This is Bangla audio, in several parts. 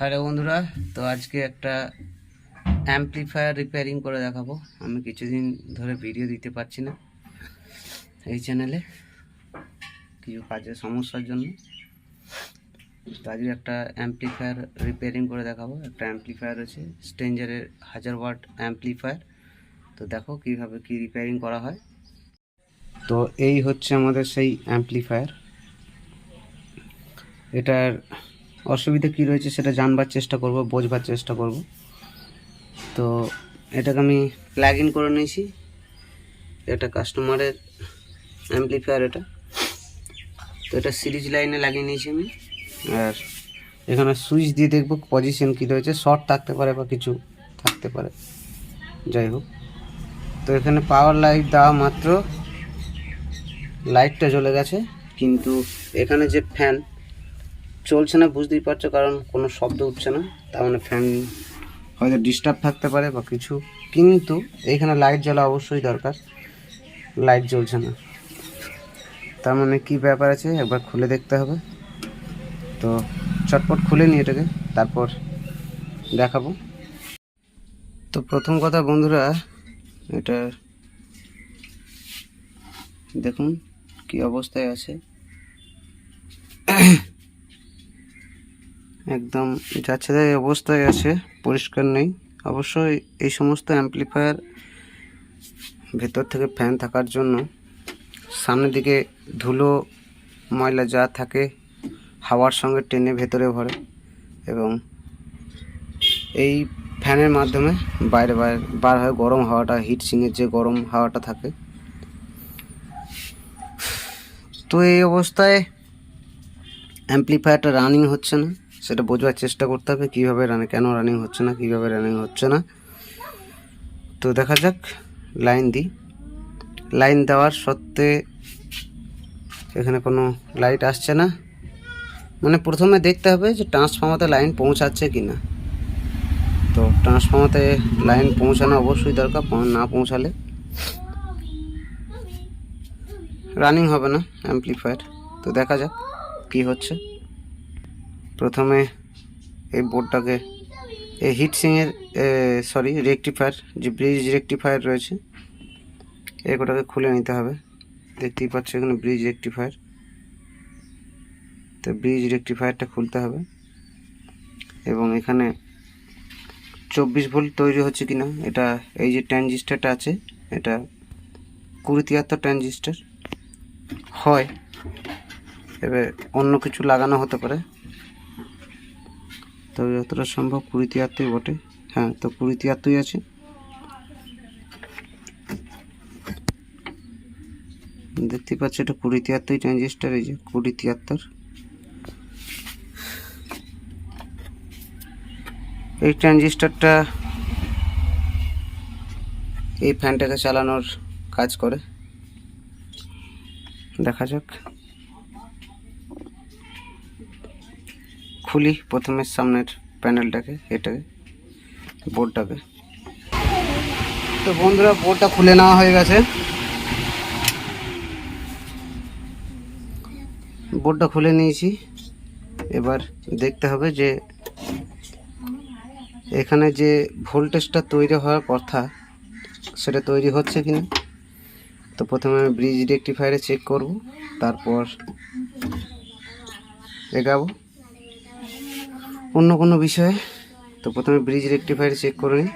হ্যালো বন্ধুরা, তো আজকে একটা অ্যাম্পলিফায়ার রিপেয়ারিং করে দেখাবো। আমি কিছুদিন ধরে ভিডিও দিতে পারছি না এই চ্যানেলে, কিছু কাজের সমস্যার জন্য। তো আজকে একটা অ্যাম্পলিফায়ার রিপেয়ারিং করে দেখাবো। একটা অ্যাম্পলিফায়ার আছে স্ট্রেঞ্জারের 1000 ওয়াট অ্যাম্পলিফায়ার। তো দেখো কীভাবে কী রিপেয়ারিং করা হয়। তো এই হচ্ছে আমাদের সেই অ্যাম্পলিফায়ার। এটার অসুবিধা কী রয়েছে সেটা জানবার চেষ্টা করব, বোঝবার চেষ্টা করব। তো এটাকে আমি প্লাগ ইন করে নিয়েছি। এটা কাস্টমারের অ্যাম্পলিফায়ার এটা। তো এটা সিরিজ লাইনে লাগিয়ে নিয়েছি আমি। আর এখানে সুইচ দিয়ে দেখব পজিশন কী রয়েছে, শর্ট থাকতে পারে বা কিছু থাকতে পারে, যাই হোক। তো এখানে পাওয়ার লাইট দেওয়া মাত্র লাইটটা জ্বলে গেছে, কিন্তু এখানে যে ফ্যান চলছে না, বুঝতেই পারছো, কারণ কোনো শব্দ উঠছে না। তার মানে ফ্যান হয়তো ডিস্টার্ব থাকতে পারে বা কিছু, কিন্তু এইখানে লাইট জ্বলা অবশ্যই দরকার। লাইট জ্বলছে না, তার মানে কী ব্যাপার আছে একবার খুলে দেখতে হবে। তো চটপট খুলে নিই এটাকে, তারপর দেখাবো। তো প্রথম কথা বন্ধুরা, এটা দেখুন কি অবস্থায় আছে, একদম যাচ্ছে তাই অবস্থায় আছে, পরিষ্কার নেই। অবশ্যই এই সমস্ত অ্যাম্পলিফায়ার ভেতর থেকে ফ্যান থাকার জন্য সামনের দিকে ধুলো ময়লা যা থাকে হাওয়ার সঙ্গে টেনে ভেতরে ভরে, এবং এই ফ্যানের মাধ্যমে বাইরে বার হয় গরম হাওয়াটা, হিট সিংয়ের যে গরম হাওয়াটা থাকে। তো এই অবস্থায় অ্যাম্পলিফায়ারটা রানিং হচ্ছে না, সেটা বোঝবার চেষ্টা করতে হবে কীভাবে কেন রানিং হচ্ছে না, কীভাবে রানিং হচ্ছে না। তো দেখা যাক, লাইন দিই। লাইন দেওয়ার সত্ত্বে এখানে কোনো লাইট আসছে না। মানে প্রথমে দেখতে হবে যে ট্রান্সফর্মারে লাইন পৌঁছাচ্ছে কি না। তো ট্রান্সফর্মারে লাইন পৌঁছানো অবশ্যই দরকার, না পৌঁছালে রানিং হবে না অ্যাম্পলিফায়ার। তো দেখা যাক কি হচ্ছে। প্রথমে এই বোর্ডটাকে, এই হিটসিংয়ের রেকটিফায়ার, যে ব্রিজ রেকটিফায়ার রয়েছে, এগুলোকে খুলে নিতে হবে। দেখতেই পাচ্ছ এখানে ব্রিজ রেকটিফায়ার। তো ব্রিজ রেকটিফায়ারটা খুলতে হবে, এবং এখানে 24 ভোল্ট তৈরি হচ্ছে কিনা এটা, এই যে ট্রানজিস্টারটা আছে এটা 2073 ট্রানজিস্টার হয়। এবার অন্য কিছু লাগানো হতে পারে, তো যতটা সম্ভব 2073 বটে। হ্যাঁ, তো 2073 আছে। দেখতে পাচ্ছ এটা 2073 ট্রানজিস্টার, এই যে 2073। এই ট্রানজিস্টারটা এই ফ্যানটাকে চালানোর কাজ করে। দেখা যাক, খুলি প্রথমে সামনের প্যানেলটাকে, এটাকে, বোর্ডটাকে। তো বন্ধুরা, বোর্ডটা খুলে নেওয়া হয়ে গেছে। বোর্ডটা খুলে নিয়েছি। এবার দেখতে হবে যে এখানে যে ভোল্টেজটা তৈরি হওয়ার কথা সেটা তৈরি হচ্ছে কিনা। তো প্রথমে আমি ব্রিজ রেকটিফায়ারে চেক করব, তারপর এগাবো অন্য কোনো বিষয়ে। তো প্রথমে ব্রিজ রেকটিফায়ারে চেক করে নিই।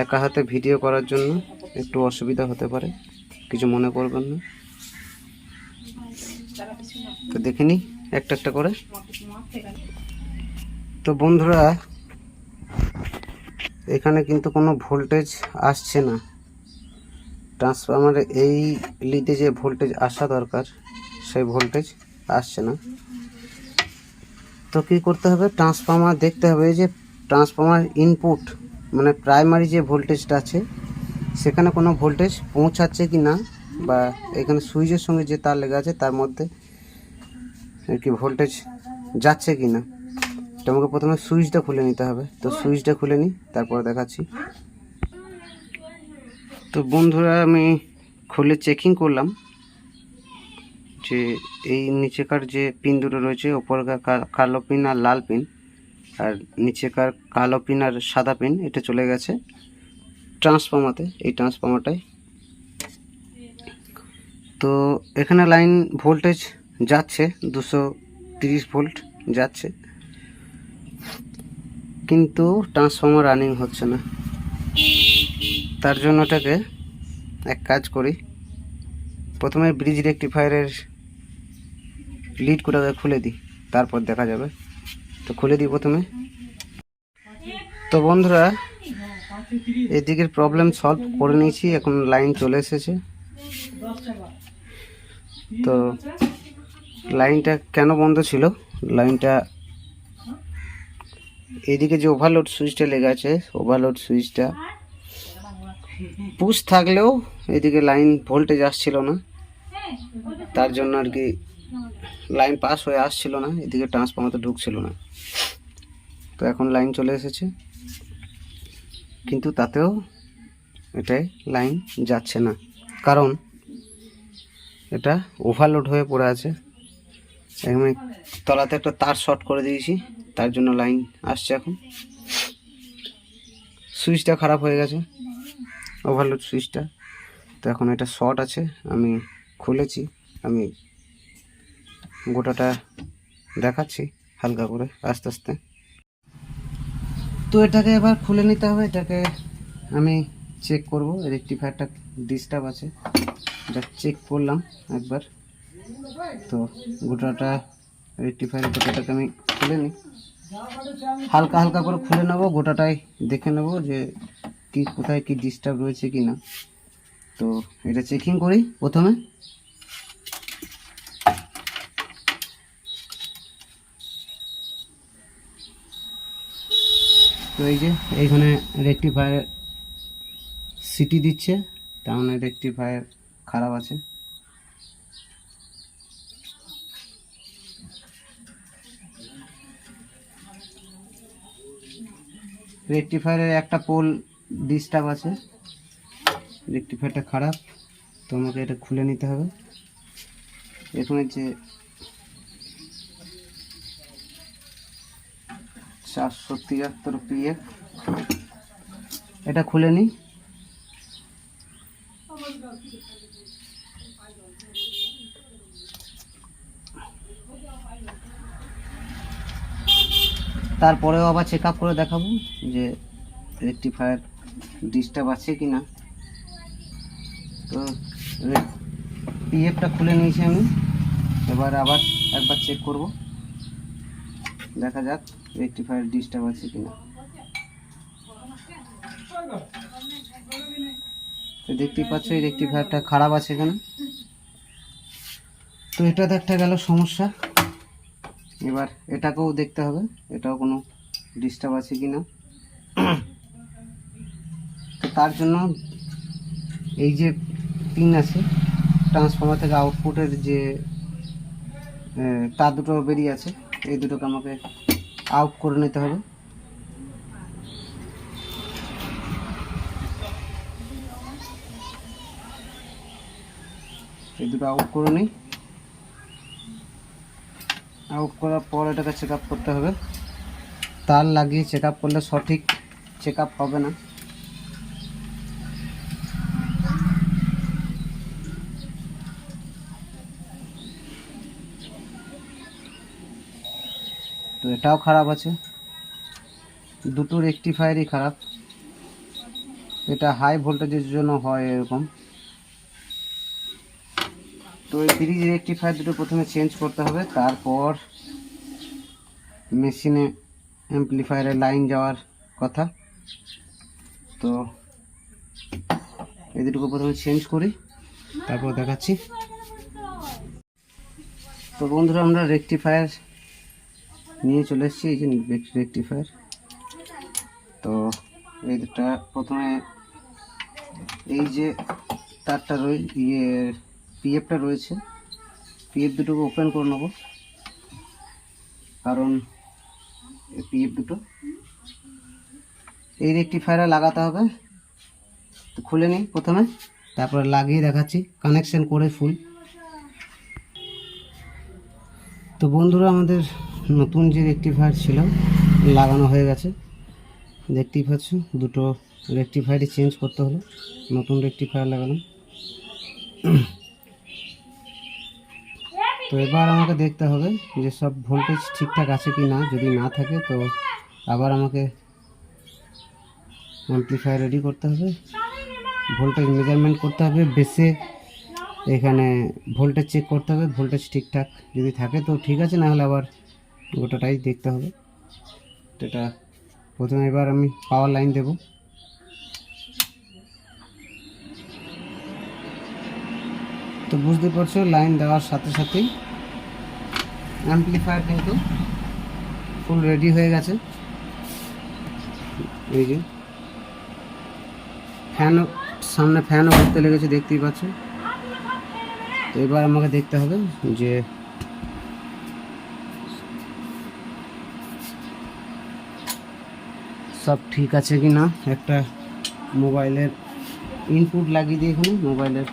একা হাতে ভিডিও করার জন্য একটু অসুবিধা হতে পারে, কিছু মনে করবেন না। তো দেখে নিই একটা একটা করে। তো বন্ধুরা, এখানে কিন্তু কোনো ভোল্টেজ আসছে না। ট্রান্সফরমারে এই লিডে যে ভোল্টেজ আসা দরকার সেই ভোল্টেজ আসছে না। তো কী করতে হবে, ট্রান্সফরমার দেখতে হবে যে ট্রান্সফরমার ইনপুট মানে প্রাইমারি যে ভোল্টেজটা আছে সেখানে কোনো ভোল্টেজ পৌঁছাচ্ছে কি না, বা এখানে সুইচের সঙ্গে যে তার লেগে আছে তার মধ্যে আর কি ভোল্টেজ যাচ্ছে কি না। তো আমাকে প্রথমে সুইচটা খুলে নিতে হবে। তো সুইচটা খুলে নিই, তারপর দেখাচ্ছি। তো বন্ধুরা, আমি খুলে চেকিং করলাম যে এই নিচেকার যে পিন দুটো রয়েছে, ওপরকার কালো পিন আর লাল পিন, আর নিচেকার কালো পিন আর সাদা পিন এটা চলে গেছে ট্রান্সফর্মারতে, এই ট্রান্সফর্মারটাই। তো এখানে লাইন ভোল্টেজ যাচ্ছে 230 ভোল্ট যাচ্ছে, কিন্তু ট্রান্সফর্মার রানিং হচ্ছে না। তার জন্য এটাকে এক কাজ করি, প্রথমে ব্রিজ রেক্টিফায়ারের লিড কোটাকে খুলে দিই, তারপর দেখা যাবে। তো খুলে দিই প্রথমে। তো বন্ধুরা, এদিকের প্রবলেম সলভ করে নিয়েছি, এখন লাইন চলে এসেছে। তো লাইনটা কেন বন্ধ ছিল, লাইনটা এদিকে যে ওভারলোড সুইচটা লেগে আছে, ওভারলোড সুইচটা পুশ থাকলেও এদিকে লাইন ভোল্টেজ আসছিল না, তার জন্য আর কি লাইন পাস হয়ে আসছিল না, এদিকে ট্রান্সফর্মারতে ঢুকছিল না। তো এখন লাইন চলে এসেছে, কিন্তু তাতেও এটাই লাইন যাচ্ছে না, কারণ এটা ওভারলোড হয়ে পড়ে আছে। এখানে তলাতে একটা তার শর্ট করে দিয়েছি, তার জন্য লাইন আসছে। এখন সুইচটা খারাপ হয়ে গেছে, ওভারলোড সুইচটা। তো এখন এটা শর্ট আছে, আমি খুলেছি, আমি গোটাটা দেখাচ্ছি হালকা করে আস্তে আস্তে। তো এটাকে এবার খুলে নিতে হবে, এটাকে আমি চেক করব, রেক্টিফায়ারটা ডিস্টার্ব আছে, এটা চেক করলাম একবার। তো গোটাটা রেক্টিফায়ার গোটাটাকে আমি খুলে নিই, হালকা হালকা করে খুলে নেব, গোটাটাই দেখে নেব যে কি কোথায় কি ডিস্টার্ব রয়েছে কি না। তো এটা চেকিং করি প্রথমে। তো এই যে এইখানে রেক্টিফায়ার সিটি দিচ্ছে, তার মানে রেক্টিফায়ার খারাপ আছে। রেক্টিফায়ারের একটা পোল ডিস্টার্ব আছে, রেক্টিফায়ারটা খারাপ। তো আমাকে এটা খুলে নিতে হবে। এখানে যে 473 PF, এটা খুলে নিই। তারপরেও আবার চেক আপ করে দেখাবো যে রেক্টিফায়ার ডিস্টার্ব আছে কি না। তো পিএফটা খুলে নিয়েছি আমি, এবার আবার একবার চেক করব, দেখা যাক রেক্টিফায়ার ডিস্টার্ব আছে কি না। তো দেখতেই পাচ্ছ এই রেক্টিফায়ারটা খারাপ আছে এখানে। তো এটা তো একটা গেল সমস্যা, এবার এটাকেও দেখতে হবে, এটাও কোনো ডিস্টার্ব আছে কি না। তো তার জন্য এই যে পিন আছে ট্রান্সফর্মার থেকে আউটপুটের যে তার দুটো বেরিয়ে আছে, এই দুটোকে আমাকে আউট করে নিতে হবে। এই দুটো আউট করে নিই, আউট করার পর এটাকে চেক আপ করতে হবে। তার লাগিয়ে চেক আপ করলে সঠিক চেক আপ হবে না। তো এটাও খারাপ আছে, দুটো রেক্টিফায়ারই খারাপ। এটা হাই ভোল্টেজের জন্য হয় এরকম। তো এই ব্রিজ রেক্টিফায়ার দুটো প্রথমে চেঞ্জ করতে হবে, তারপর মেশিনে অ্যাম্পলিফায়ারে লাইন যাওয়ার কথা। তো এই দুটোকে প্রথমে চেঞ্জ করি, তারপর দেখাচ্ছি। তো বন্ধুরা, আমরা রেক্টিফায়ার নিয়ে চলে এসেছি, এই যে রেক্টিফায়ার। তো এই দুটা প্রথমে এই যে তারটা পিএফটা রয়েছে, পিএফ দুটোকে ওপেন করে নেব, কারণ পিএফ দুটো এই রেক্টিফায়ারে লাগাতে হবে। তো খুলে নিই প্রথমে, তারপরে লাগিয়ে দেখাচ্ছি কানেকশন করে ফুল। তো বন্ধুরা, আমাদের নতুন যে রেক্টিফায়ার ছিল লাগানো হয়ে গেছে, দেখতেই পাচ্ছ। দুটো রেকটিফায়ারই চেঞ্জ করতে হলো, নতুন রেকটিফায়ার লাগালাম। তো এবার আমাকে দেখতে হবে যে সব ভোল্টেজ ঠিকঠাক আছে কি না। যদি না থাকে তো আবার আমাকে অ্যাম্পলিফায়ার রেডি করতে হবে, ভোল্টেজ মেজারমেন্ট করতে হবে, বেসে এখানে ভোল্টেজ চেক করতে হবে। ভোল্টেজ ঠিকঠাক যদি থাকে তো ঠিক আছে, না হলে আবার গোটাটাই দেখতে হবে। তো এটা প্রথমে এবার আমি পাওয়ার লাইন দেব। তো বুঝতে পারছো লাইন দেওয়ার সাথে সাথেই অ্যাম্পলিফায়ার কিন্তু ফুল রেডি হয়ে গেছে। এই যে ফ্যানও সামনে, ফ্যানও ঘুরতে লেগেছে, দেখতেই পাচ্ছ। তো এবার আমাকে দেখতে হবে যে সব ঠিক আছে কি না। একটা মোবাইলের ইনপুট লাগিয়ে দিই এখানে, মোবাইলের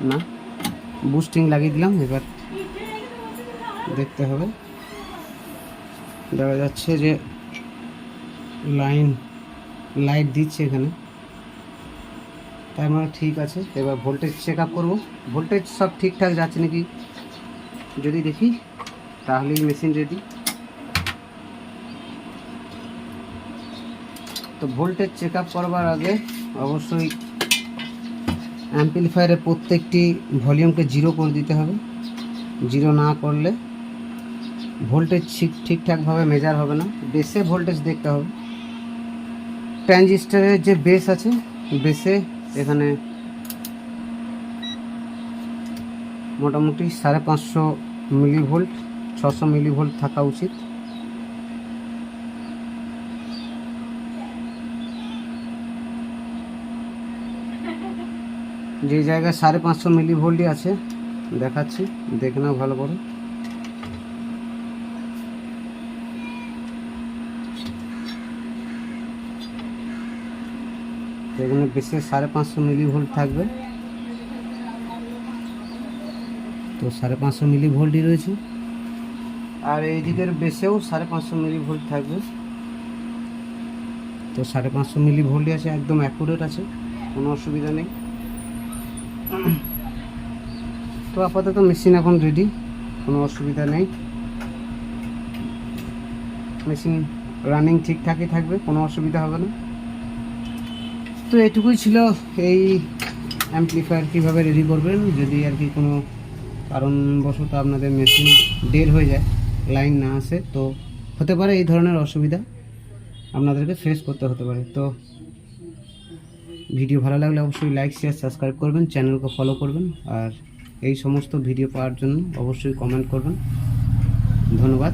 না বুস্টিং লাগিয়ে দিলাম। এবার দেখতে হবে, দেখা যাচ্ছে যে লাইট দিচ্ছে এখানে, তার মানে ঠিক আছে। এবার ভোল্টেজ চেক আপ করবো, ভোল্টেজ সব ঠিকঠাক যাচ্ছে নাকি। যদি দেখি তাহলেই মেশিন রেডি। তো ভোল্টেজ চেক আপ করবার আগে অবশ্যই অ্যাম্পলিফায়ারের প্রত্যেকটি ভলিউমকে 0 করে দিতে হবে। 0 না করলে ভোল্টেজ ঠিকঠাকভাবে মেজার হবে না। বেসে ভোল্টেজ দেখতে হবে। ট্রানজিস্টরের যে বেস আছে, বেসে এখানে মোটামুটি 550 মিলিভোল্ট, 600 মিলিভোল্ট থাকা উচিত। যে জায়গায় 550 মিলিভোল্টই আছে দেখাচ্ছি, দেখে নাও ভালো করে। এখানে বেশি 550 মিলিভোল্ট থাকবে। তো 550 মিলিভোল্টই রয়েছে, আর এই দিকের বেসেও 550 মিলিভোল্ট থাকবে। তো 550 মিলিভোল্টই আছে, একদম অ্যাকুরেট আছে, কোনো অসুবিধা নেই। তো আপাতত মেশিন এখন রেডি, কোনো অসুবিধা নেই। মেশিন রানিং ঠিকঠাকই থাকবে, কোনো অসুবিধা হবে না। তো এটুকুই ছিল এই অ্যাম্পলিফায়ার কীভাবে রেডি করবেন। যদি আর কি কোনো কারণবশত আপনাদের মেশিন ডেড হয়ে যায়, লাইন না আসে, তো হতে পারে এই ধরনের অসুবিধা আপনাদেরকে ফেস করতে হতে পারে। তো ভিডিও ভালো লাগলে অবশ্যই লাইক, শেয়ার, সাবস্ক্রাইব করবেন, চ্যানেলকে ফলো করবেন, আর এই সমস্ত ভিডিও পাওয়ার জন্য অবশ্যই কমেন্ট করবেন। ধন্যবাদ।